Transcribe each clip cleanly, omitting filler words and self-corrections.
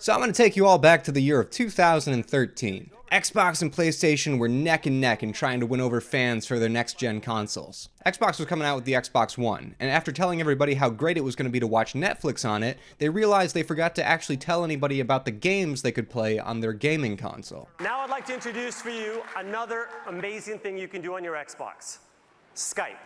So I'm going to take you all back to the year of 2013. Xbox and PlayStation were neck and neck in trying to win over fans for their next-gen consoles. Xbox was coming out with the Xbox One, and after telling everybody how great it was going to be to watch Netflix on it, they realized they forgot to actually tell anybody about the games they could play on their gaming console. Now I'd like to introduce for you another amazing thing you can do on your Xbox. Skype.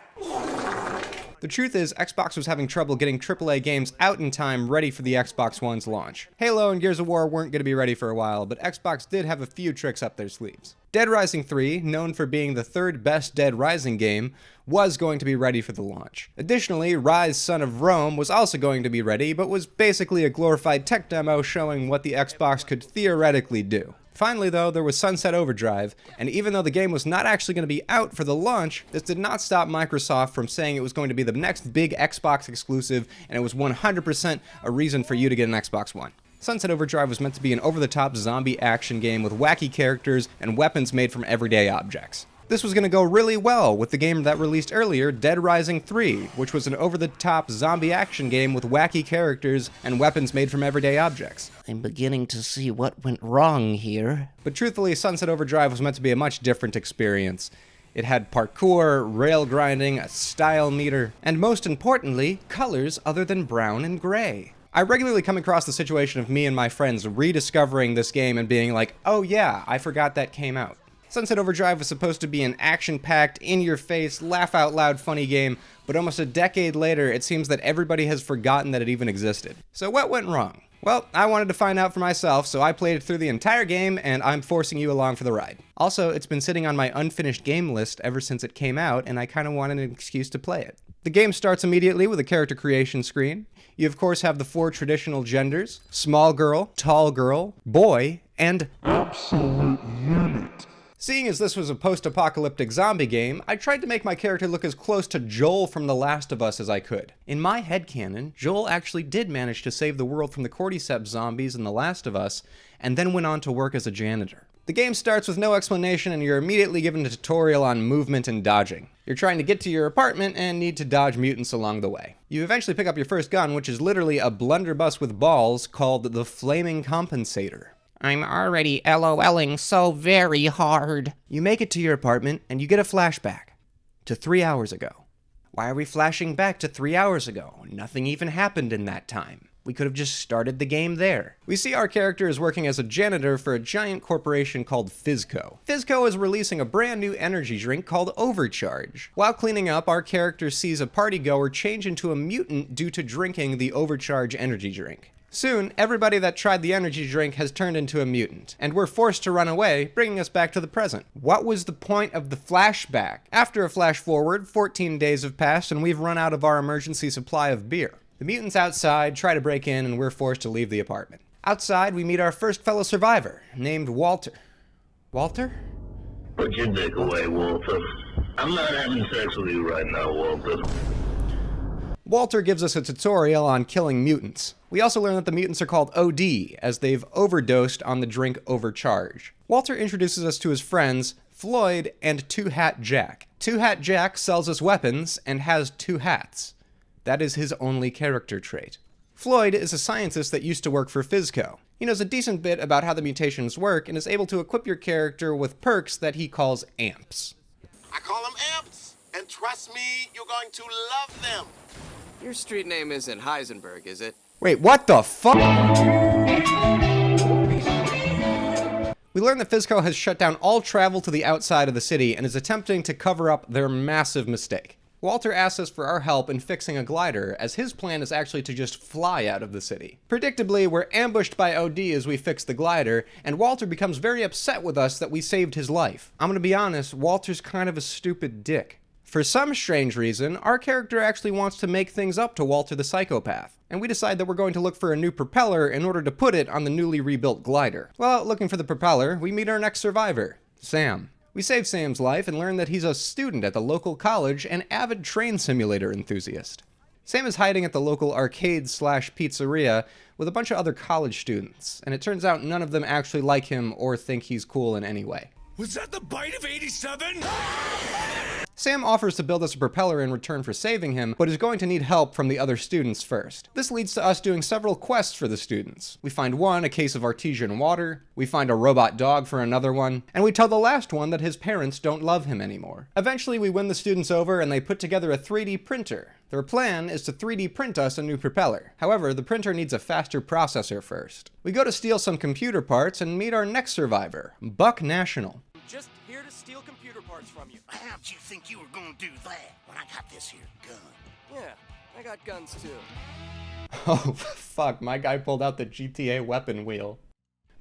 The truth is, Xbox was having trouble getting AAA games out in time ready for the Xbox One's launch. Halo and Gears of War weren't going to be ready for a while, but Xbox did have a few tricks up their sleeves. Dead Rising 3, known for being the third best Dead Rising game, was going to be ready for the launch. Additionally, Rise Son of Rome was also going to be ready, but was basically a glorified tech demo showing what the Xbox could theoretically do. Finally though, there was Sunset Overdrive, and even though the game was not actually going to be out for the launch, this did not stop Microsoft from saying it was going to be the next big Xbox exclusive, and it was 100% a reason for you to get an Xbox One. Sunset Overdrive was meant to be an over-the-top zombie action game with wacky characters and weapons made from everyday objects. This was going to go really well with the game that released earlier, Dead Rising 3, which was an over-the-top zombie action game with wacky characters and weapons made from everyday objects. I'm beginning to see what went wrong here. But truthfully, Sunset Overdrive was meant to be a much different experience. It had parkour, rail grinding, a style meter, and most importantly, colors other than brown and gray. I regularly come across the situation of me and my friends rediscovering this game and being like, oh yeah, I forgot that came out. Sunset Overdrive was supposed to be an action-packed, in-your-face, laugh-out-loud funny game, but almost a decade later, it seems that everybody has forgotten that it even existed. So what went wrong? Well, I wanted to find out for myself, so I played through the entire game, and I'm forcing you along for the ride. Also, it's been sitting on my unfinished game list ever since it came out, and I kinda wanted an excuse to play it. The game starts immediately with a character creation screen. You of course have the four traditional genders: small girl, tall girl, boy, and absolute unit. Seeing as this was a post-apocalyptic zombie game, I tried to make my character look as close to Joel from The Last of Us as I could. In my headcanon, Joel actually did manage to save the world from the cordyceps zombies in The Last of Us, and then went on to work as a janitor. The game starts with no explanation and you're immediately given a tutorial on movement and dodging. You're trying to get to your apartment and need to dodge mutants along the way. You eventually pick up your first gun, which is literally a blunderbuss with balls called the Flaming Compensator. I'm already LOLing so very hard. You make it to your apartment, and you get a flashback to 3 hours ago. Why are we flashing back to 3 hours ago? Nothing even happened in that time. We could have just started the game there. We see our character is working as a janitor for a giant corporation called Fizco. Fizco is releasing a brand new energy drink called Overcharge. While cleaning up, our character sees a partygoer change into a mutant due to drinking the Overcharge energy drink. Soon, everybody that tried the energy drink has turned into a mutant, and we're forced to run away, bringing us back to the present. What was the point of the flashback? After a flash forward, 14 days have passed and we've run out of our emergency supply of beer. The mutants outside try to break in and we're forced to leave the apartment. Outside, we meet our first fellow survivor, named Walter. Walter? Put your dick away, Walter. I'm not having sex with you right now, Walter. Walter gives us a tutorial on killing mutants. We also learn that the mutants are called OD, as they've overdosed on the drink Overcharge. Walter introduces us to his friends, Floyd and Two Hat Jack. Two Hat Jack sells us weapons and has two hats. That is his only character trait. Floyd is a scientist that used to work for Fizco. He knows a decent bit about how the mutations work and is able to equip your character with perks that he calls amps. I call them amps, and trust me, you're going to love them. Your street name isn't Heisenberg, is it? Wait, what the fuck? We learn that Fizco has shut down all travel to the outside of the city and is attempting to cover up their massive mistake. Walter asks us for our help in fixing a glider, as his plan is actually to just fly out of the city. Predictably, we're ambushed by OD as we fix the glider, and Walter becomes very upset with us that we saved his life. I'm gonna be honest, Walter's kind of a stupid dick. For some strange reason, our character actually wants to make things up to Walter the psychopath, and we decide that we're going to look for a new propeller in order to put it on the newly rebuilt glider. Well, looking for the propeller, we meet our next survivor, Sam. We save Sam's life and learn that he's a student at the local college and avid train simulator enthusiast. Sam is hiding at the local arcade/pizzeria with a bunch of other college students, and it turns out none of them actually like him or think he's cool in any way. Was that the bite of 87? Sam offers to build us a propeller in return for saving him, but is going to need help from the other students first. This leads to us doing several quests for the students. We find one a case of artesian water, we find a robot dog for another one, and we tell the last one that his parents don't love him anymore. Eventually we win the students over and they put together a 3D printer. Their plan is to 3D print us a new propeller. However, the printer needs a faster processor first. We go to steal some computer parts and meet our next survivor, Buck National. Just here to steal computer parts from you. How'd you think you were gonna do that when I got this here gun? Yeah, I got guns too. Oh, fuck, my guy pulled out the GTA weapon wheel.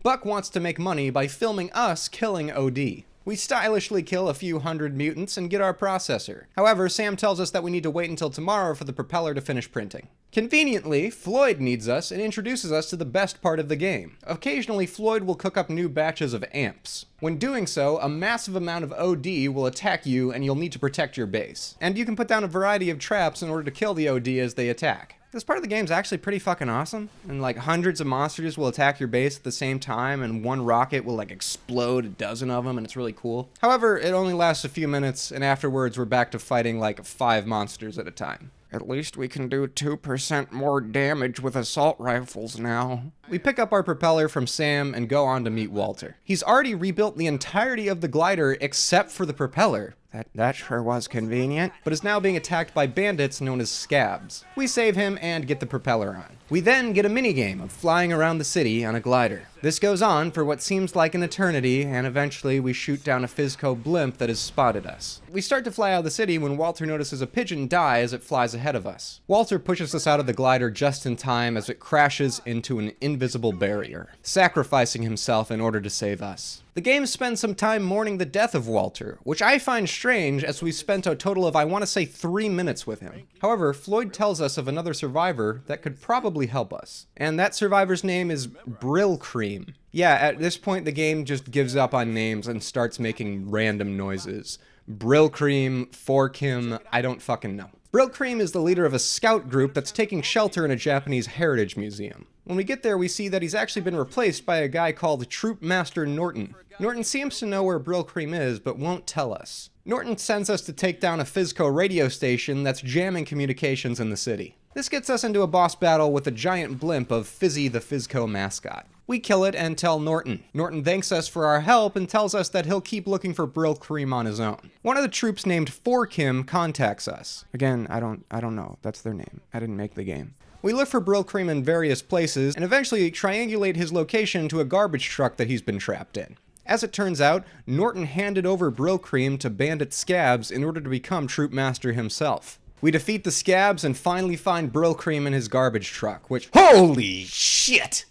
Buck wants to make money by filming us killing OD. We stylishly kill a few hundred mutants and get our processor. However, Sam tells us that we need to wait until tomorrow for the propeller to finish printing. Conveniently, Floyd needs us and introduces us to the best part of the game. Occasionally, Floyd will cook up new batches of amps. When doing so, a massive amount of OD will attack you and you'll need to protect your base. And you can put down a variety of traps in order to kill the OD as they attack. This part of the game is actually pretty fucking awesome, and like hundreds of monsters will attack your base at the same time, and one rocket will like explode a dozen of them, and it's really cool. However, it only lasts a few minutes, and afterwards we're back to fighting like 5 monsters at a time. At least we can do 2% more damage with assault rifles now. We pick up our propeller from Sam and go on to meet Walter. He's already rebuilt the entirety of the glider except for the propeller. That sure was convenient. But is now being attacked by bandits known as scabs. We save him and get the propeller on. We then get a minigame of flying around the city on a glider. This goes on for what seems like an eternity, and eventually we shoot down a Physco blimp that has spotted us. We start to fly out of the city when Walter notices a pigeon die as it flies ahead of us. Walter pushes us out of the glider just in time as it crashes into an invisible barrier, sacrificing himself in order to save us. The game spends some time mourning the death of Walter, which I find strange as we spent a total of, I want to say, 3 minutes with him. However, Floyd tells us of another survivor that could probably help us. And that survivor's name is Brill Cream. Yeah, at this point the game just gives up on names and starts making random noises. Brill Cream, Fork Him, I don't fucking know. Brill Cream is the leader of a scout group that's taking shelter in a Japanese heritage museum. When we get there, we see that he's actually been replaced by a guy called Troop Master Norton. Norton seems to know where Brill Cream is, but won't tell us. Norton sends us to take down a Physco radio station that's jamming communications in the city. This gets us into a boss battle with a giant blimp of Fizzy the Physco mascot. We kill it and tell Norton. Norton thanks us for our help and tells us that he'll keep looking for Brill Cream on his own. One of the troops named Fork Him contacts us. Again, I don't know. That's their name. I didn't make the game. We look for Brill Cream in various places and eventually triangulate his location to a garbage truck that he's been trapped in. As it turns out, Norton handed over Brill Cream to bandit scabs in order to become Troop Master himself. We defeat the scabs and finally find Brill Cream in his garbage truck, which— HOLY SHIT!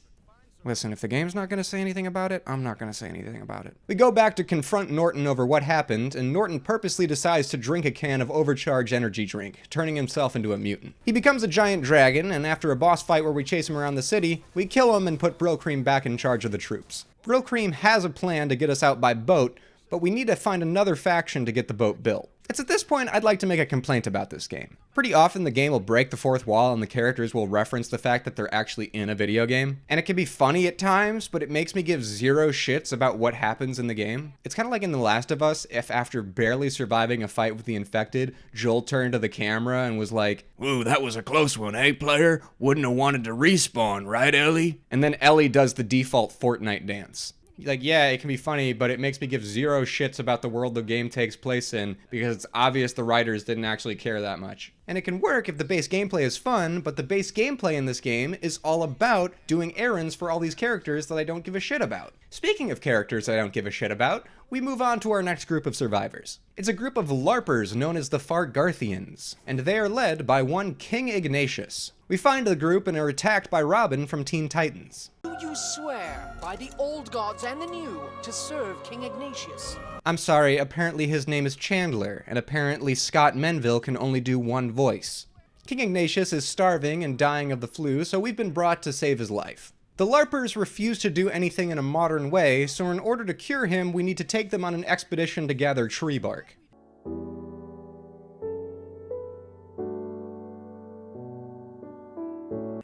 Listen, if the game's not gonna say anything about it, I'm not gonna say anything about it. We go back to confront Norton over what happened, and Norton purposely decides to drink a can of overcharged energy drink, turning himself into a mutant. He becomes a giant dragon, and after a boss fight where we chase him around the city, we kill him and put Brill Cream back in charge of the troops. Brill Cream has a plan to get us out by boat, but we need to find another faction to get the boat built. It's at this point I'd like to make a complaint about this game. Pretty often the game will break the fourth wall and the characters will reference the fact that they're actually in a video game. And it can be funny at times, but it makes me give zero shits about what happens in the game. It's kind of like in The Last of Us, if after barely surviving a fight with the infected, Joel turned to the camera and was like, "Ooh, that was a close one, eh, player? Wouldn't have wanted to respawn, right, Ellie?" And then Ellie does the default Fortnite dance. Like, yeah, it can be funny, but it makes me give zero shits about the world the game takes place in, because it's obvious the writers didn't actually care that much. And it can work if the base gameplay is fun, but the base gameplay in this game is all about doing errands for all these characters that I don't give a shit about. Speaking of characters I don't give a shit about, we move on to our next group of survivors. It's a group of LARPers known as the Fargarthians, and they are led by one King Ignatius. We find the group and are attacked by Robin from Teen Titans. Do you swear by the old gods and the new to serve King Ignatius? I'm sorry, apparently his name is Chandler, and apparently Scott Menville can only do one voice. King Ignatius is starving and dying of the flu, so we've been brought to save his life. The LARPers refuse to do anything in a modern way, so in order to cure him, we need to take them on an expedition to gather tree bark.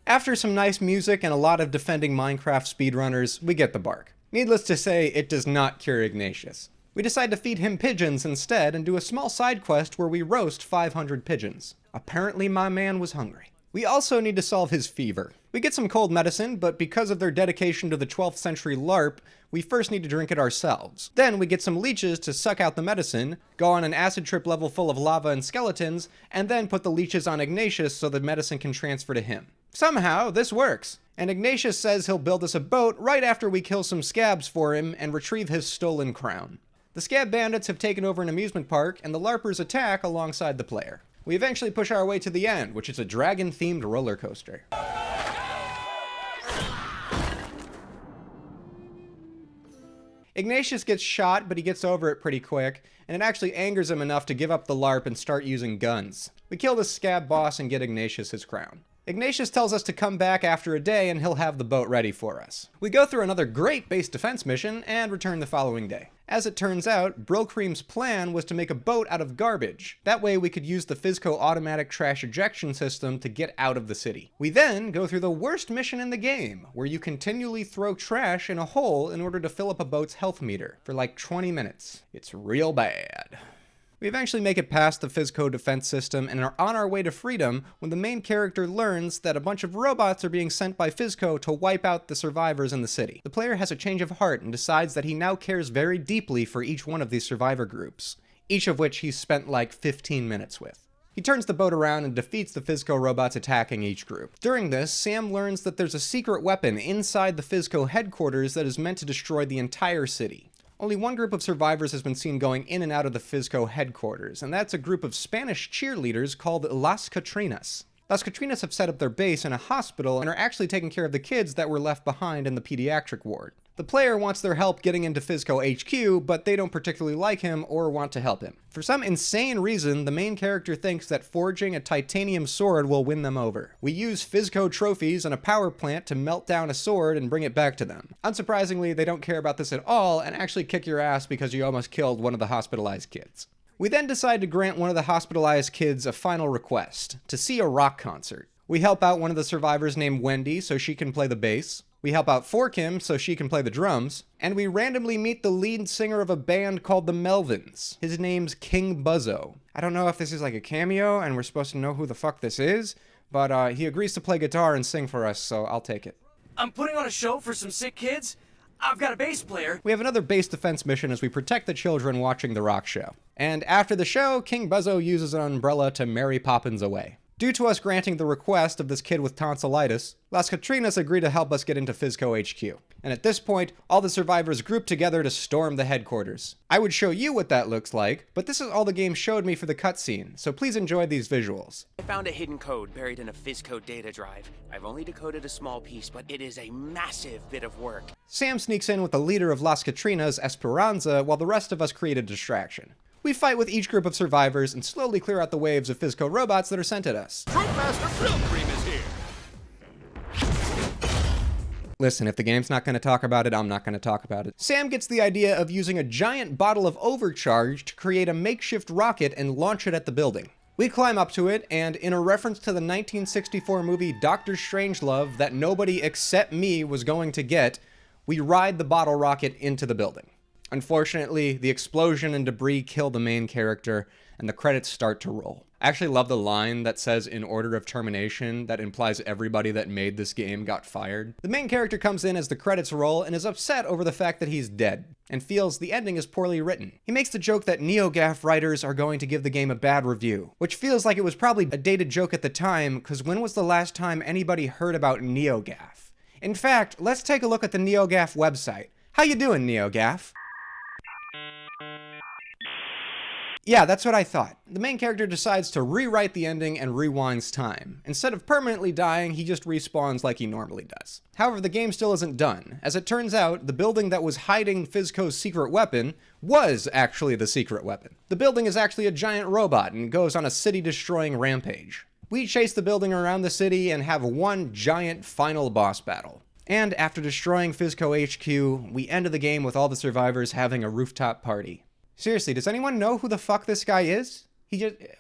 After some nice music and a lot of defending Minecraft speedrunners, we get the bark. Needless to say, it does not cure Ignatius. We decide to feed him pigeons instead and do a small side quest where we roast 500 pigeons. Apparently my man was hungry. We also need to solve his fever. We get some cold medicine, but because of their dedication to the 12th century LARP, we first need to drink it ourselves. Then we get some leeches to suck out the medicine, go on an acid trip level full of lava and skeletons, and then put the leeches on Ignatius so the medicine can transfer to him. Somehow, this works, and Ignatius says he'll build us a boat right after we kill some scabs for him and retrieve his stolen crown. The scab bandits have taken over an amusement park, and the LARPers attack alongside the player. We eventually push our way to the end, which is a dragon-themed roller coaster. Ignatius gets shot, but he gets over it pretty quick, and it actually angers him enough to give up the LARP and start using guns. We kill the scab boss and get Ignatius his crown. Ignatius tells us to come back after a day and he'll have the boat ready for us. We go through another great base defense mission and return the following day. As it turns out, Brillcream's plan was to make a boat out of garbage. That way we could use the Fizco automatic trash ejection system to get out of the city. We then go through the worst mission in the game, where you continually throw trash in a hole in order to fill up a boat's health meter for like 20 minutes. It's real bad. We eventually make it past the Fizco defense system and are on our way to freedom when the main character learns that a bunch of robots are being sent by Fizco to wipe out the survivors in the city. The player has a change of heart and decides that he now cares very deeply for each one of these survivor groups, each of which he's spent like 15 minutes with. He turns the boat around and defeats the Fizco robots attacking each group. During this, Sam learns that there's a secret weapon inside the Fizco headquarters that is meant to destroy the entire city. Only one group of survivors has been seen going in and out of the Fizco headquarters, and that's a group of Spanish cheerleaders called Las Catrinas. Las Catrinas have set up their base in a hospital and are actually taking care of the kids that were left behind in the pediatric ward. The player wants their help getting into Fizco HQ, but they don't particularly like him or want to help him. For some insane reason, the main character thinks that forging a titanium sword will win them over. We use Fizco trophies and a power plant to melt down a sword and bring it back to them. Unsurprisingly, they don't care about this at all and actually kick your ass because you almost killed one of the hospitalized kids. We then decide to grant one of the hospitalized kids a final request, to see a rock concert. We help out one of the survivors named Wendy so she can play the bass. We help out Forkim so she can play the drums, and we randomly meet the lead singer of a band called the Melvins. His name's King Buzzo. I don't know if this is like a cameo and we're supposed to know who the fuck this is, but he agrees to play guitar and sing for us, so I'll take it. I'm putting on a show for some sick kids. I've got a bass player. We have another base defense mission as we protect the children watching the rock show. And after the show, King Buzzo uses an umbrella to Mary Poppins away. Due to us granting the request of this kid with tonsillitis, Las Catrinas agree to help us get into Fizco HQ. And at this point, all the survivors group together to storm the headquarters. I would show you what that looks like, but this is all the game showed me for the cutscene, so please enjoy these visuals. I found a hidden code buried in a Fizco data drive. I've only decoded a small piece, but it is a massive bit of work. Sam sneaks in with the leader of Las Catrinas, Esperanza, while the rest of us create a distraction. We fight with each group of survivors and slowly clear out the waves of Fizco robots that are sent at us. Master Brillcream is here. Listen, if the game's not going to talk about it, I'm not going to talk about it. Sam gets the idea of using a giant bottle of overcharge to create a makeshift rocket and launch it at the building. We climb up to it, and in a reference to the 1964 movie Dr. Strangelove that nobody except me was going to get, we ride the bottle rocket into the building. Unfortunately, the explosion and debris kill the main character, and the credits start to roll. I actually love the line that says in order of termination that implies everybody that made this game got fired. The main character comes in as the credits roll and is upset over the fact that he's dead, and feels the ending is poorly written. He makes the joke that NeoGAF writers are going to give the game a bad review, which feels like it was probably a dated joke at the time, because when was the last time anybody heard about NeoGAF? In fact, let's take a look at the NeoGAF website. How you doing, NeoGAF? Yeah, that's what I thought. The main character decides to rewrite the ending and rewinds time. Instead of permanently dying, he just respawns like he normally does. However, the game still isn't done. As it turns out, the building that was hiding Fizco's secret weapon was actually the secret weapon. The building is actually a giant robot and goes on a city-destroying rampage. We chase the building around the city and have one giant final boss battle. And after destroying Fizco HQ, we end the game with all the survivors having a rooftop party. Seriously, does anyone know who the fuck this guy is?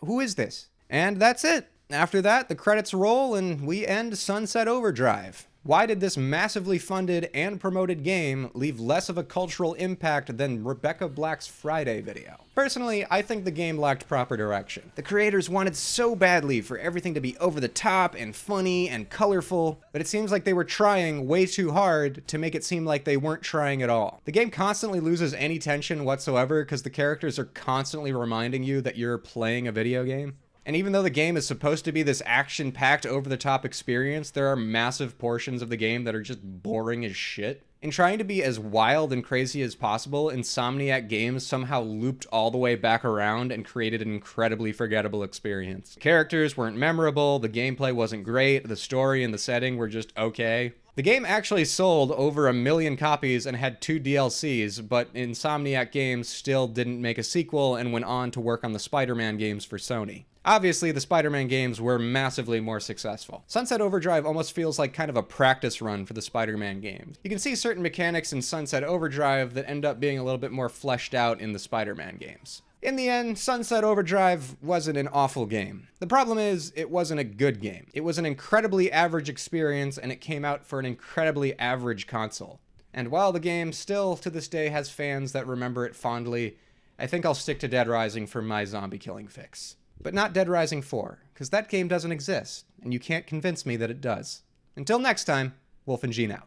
Who is this? And that's it. After that, the credits roll and we end Sunset Overdrive. Why did this massively funded and promoted game leave less of a cultural impact than Rebecca Black's Friday video? Personally, I think the game lacked proper direction. The creators wanted so badly for everything to be over the top and funny and colorful, but it seems like they were trying way too hard to make it seem like they weren't trying at all. The game constantly loses any tension whatsoever because the characters are constantly reminding you that you're playing a video game. And even though the game is supposed to be this action-packed, over-the-top experience, there are massive portions of the game that are just boring as shit. In trying to be as wild and crazy as possible, Insomniac Games somehow looped all the way back around and created an incredibly forgettable experience. The characters weren't memorable, the gameplay wasn't great, the story and the setting were just okay. The game actually sold over 1 million copies and had 2 DLCs, but Insomniac Games still didn't make a sequel and went on to work on the Spider-Man games for Sony. Obviously, the Spider-Man games were massively more successful. Sunset Overdrive almost feels like kind of a practice run for the Spider-Man games. You can see certain mechanics in Sunset Overdrive that end up being a little bit more fleshed out in the Spider-Man games. In the end, Sunset Overdrive wasn't an awful game. The problem is, it wasn't a good game. It was an incredibly average experience, and it came out for an incredibly average console. And while the game still, to this day, has fans that remember it fondly, I think I'll stick to Dead Rising for my zombie killing fix. But not Dead Rising 4, because that game doesn't exist, and you can't convince me that it does. Until next time, Wolf and Gene out.